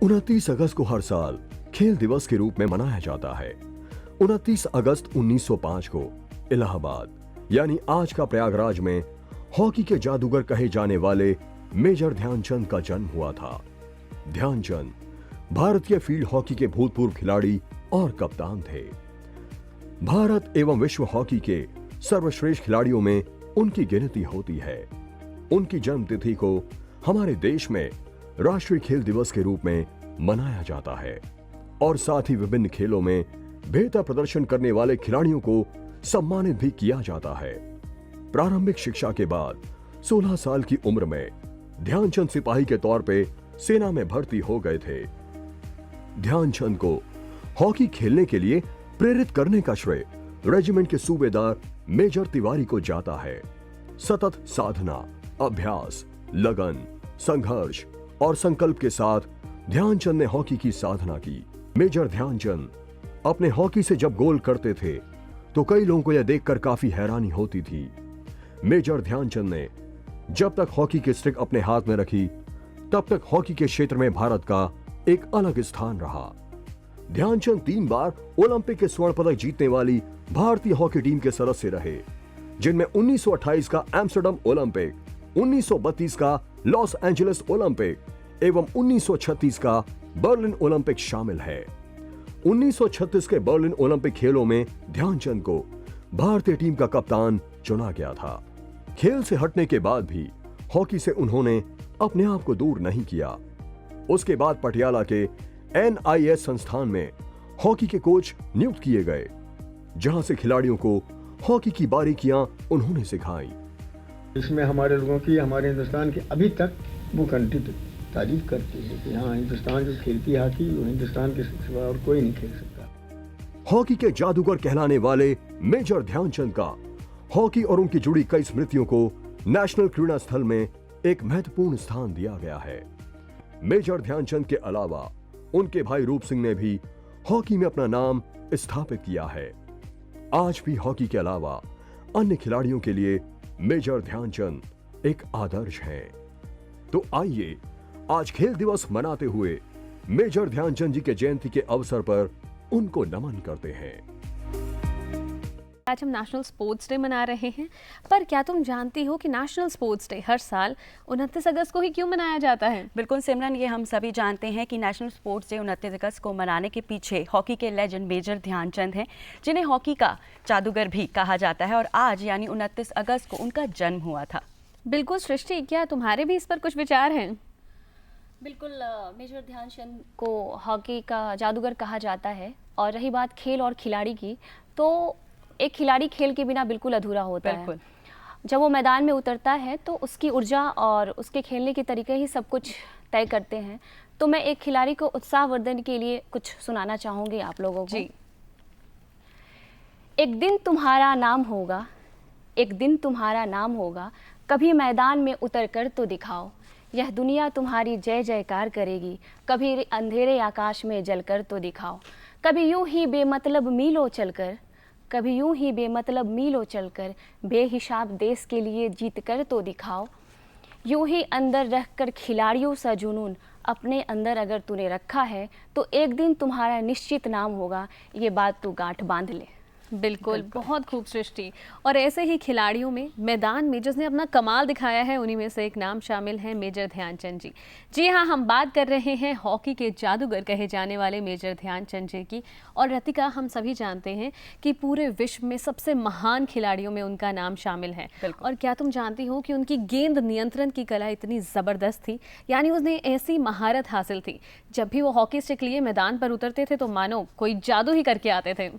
29 अगस्त को हर साल खेल दिवस के रूप में मनाया जाता है। 29 अगस्त 1905 को इलाहाबाद यानी आज का प्रयागराज में हॉकी के जादूगर कहे जाने वाले मेजर ध्यानचंद का जन्म हुआ था। ध्यानचंद भारतीय फील्ड हॉकी के भूतपूर्व खिलाड़ी और कप्तान थे। भारत एवं विश्व हॉकी के सर्वश्रेष्ठ खिलाड़ियों में उनकी गिनती होती है। उनकी जन्मतिथि को हमारे देश में राष्ट्रीय खेल दिवस के रूप में मनाया जाता है और साथ ही विभिन्न खेलों में बेहतर प्रदर्शन करने वाले खिलाड़ियों को सम्मानित भी किया जाता है। प्रारंभिक शिक्षा के बाद 16 साल की उम्र में ध्यानचंद सिपाही के तौर पे सेना में भर्ती हो गए थे। ध्यानचंद को हॉकी खेलने के लिए प्रेरित करने का श्रेय रेजिमेंट के सूबेदार मेजर तिवारी को जाता है। सतत साधना, अभ्यास, लगन, संघर्ष और संकल्प के साथ ध्यानचंद ने हॉकी की साधना की। मेजर ध्यानचंद अपने हॉकी से जब गोल करते थे तो कई लोगों को यह देखकर काफी हैरानी होती थी। मेजर ध्यानचंद ने जब तक हॉकी की स्टिक अपने हाथ में रखी तब तक हॉकी के क्षेत्र में भारत का एक अलग स्थान रहा। ध्यानचंद 3 बार ओलंपिक के स्वर्ण पदक जीतने वाली भारतीय हॉकी टीम के सदस्य रहे, जिनमें 1928 का एम्स्टर्डम ओलंपिक, 1932 का लॉस एंजलिस ओलंपिक एवं 1936 का बर्लिन ओलंपिक शामिल है। 1936 के बर्लिन ओलंपिक खेलों में ध्यानचंद को भारतीय टीम का कप्तान चुना गया था। खेल से हटने के बाद भी हॉकी से उन्होंने अपने आप को दूर नहीं किया। उसके बाद पटियाला के NIS संस्थान में हॉकी के कोच नियुक्त किए गए, जहां से खिलाड़ियों को हॉकी की बारीकियां उन्होंने सिखाई। इसमें हमारे लोगों की, हमारे हिंदुस्तान की अभी तक वो कंट्री तारीफ करती है कि हाँ, हिंदुस्तान जो खेलती है हॉकी, वो हिंदुस्तान के सिवा और कोई नहीं खेल सकता। हॉकी के जादूगर कहलाने वाले मेजर ध्यानचंद का हॉकी और उनकी जुड़ी कई स्मृतियों को नेशनल क्रीड़ा स्थल में एक महत्वपूर्ण स्थान दिया गया है। मेजर ध्यानचंद के अलावा उनके भाई रूप सिंह ने भी हॉकी में अपना नाम स्थापित किया है। आज भी हॉकी के अलावा अन्य खिलाड़ियों के लिए मेजर ध्यानचंद एक आदर्श हैं। तो आइए आज खेल दिवस मनाते हुए मेजर ध्यानचंद जी के जयंती के अवसर पर उनको नमन करते हैं। आज हम नेशनल स्पोर्ट्स डे मना रहे हैं, पर क्या तुम जानती हो कि नेशनल स्पोर्ट्स डे हर साल 29 अगस्त को ही क्यों मनाया जाता है? बिल्कुल सिमरन, ये हम सभी जानते हैं कि नेशनल स्पोर्ट्स डे 29 अगस्त को मनाने के पीछे हॉकी के लेजेंड मेजर ध्यानचंद हैं, जिन्हें हॉकी का जादूगर भी कहा जाता है और आज यानी 29 अगस्त को उनका जन्म हुआ था। बिल्कुल सृष्टि, क्या तुम्हारे भी इस पर कुछ विचार हैं? बिल्कुल, मेजर ध्यानचंद को हॉकी का जादूगर कहा जाता है। और रही बात खेल और खिलाड़ी की, तो एक खिलाड़ी खेल के बिना बिल्कुल अधूरा होता है। जब वो मैदान में उतरता है तो उसकी ऊर्जा और उसके खेलने के तरीके ही सब कुछ तय करते हैं। तो मैं एक खिलाड़ी को उत्साहवर्धन के लिए कुछ सुनाना चाहूँगी आप लोगों को। जी। एक दिन तुम्हारा नाम होगा, एक दिन तुम्हारा नाम होगा, कभी मैदान में उतर कर तो दिखाओ। यह दुनिया तुम्हारी जय जयकार करेगी, कभी अंधेरे आकाश में जलकर तो दिखाओ। कभी यूं ही बेमतलब मीलों चलकर, कभी यूं ही बेमतलब मीलों चलकर, बेहिसाब देश के लिए जीत कर तो दिखाओ। यूं ही अंदर रखकर खिलाड़ियों सा जुनून अपने अंदर अगर तूने रखा है, तो एक दिन तुम्हारा निश्चित नाम होगा, ये बात तू गांठ बांध ले। बिल्कुल, बहुत खूब सृष्टि। और ऐसे ही खिलाड़ियों में मैदान में जिसने अपना कमाल दिखाया है, उन्हीं में से एक नाम शामिल है मेजर ध्यानचंद जी। जी हाँ, हम बात कर रहे हैं हॉकी के जादूगर कहे जाने वाले मेजर ध्यानचंद जी की। और रतिका, हम सभी जानते हैं कि पूरे विश्व में सबसे महान खिलाड़ियों में उनका नाम शामिल है। और क्या तुम जानती हो कि उनकी गेंद नियंत्रण की कला इतनी ज़बरदस्त थी, यानी उसने ऐसी महारत हासिल थी, जब भी वो हॉकी स्टिक लिए मैदान पर उतरते थे तो मानो कोई जादू ही करके आते थे।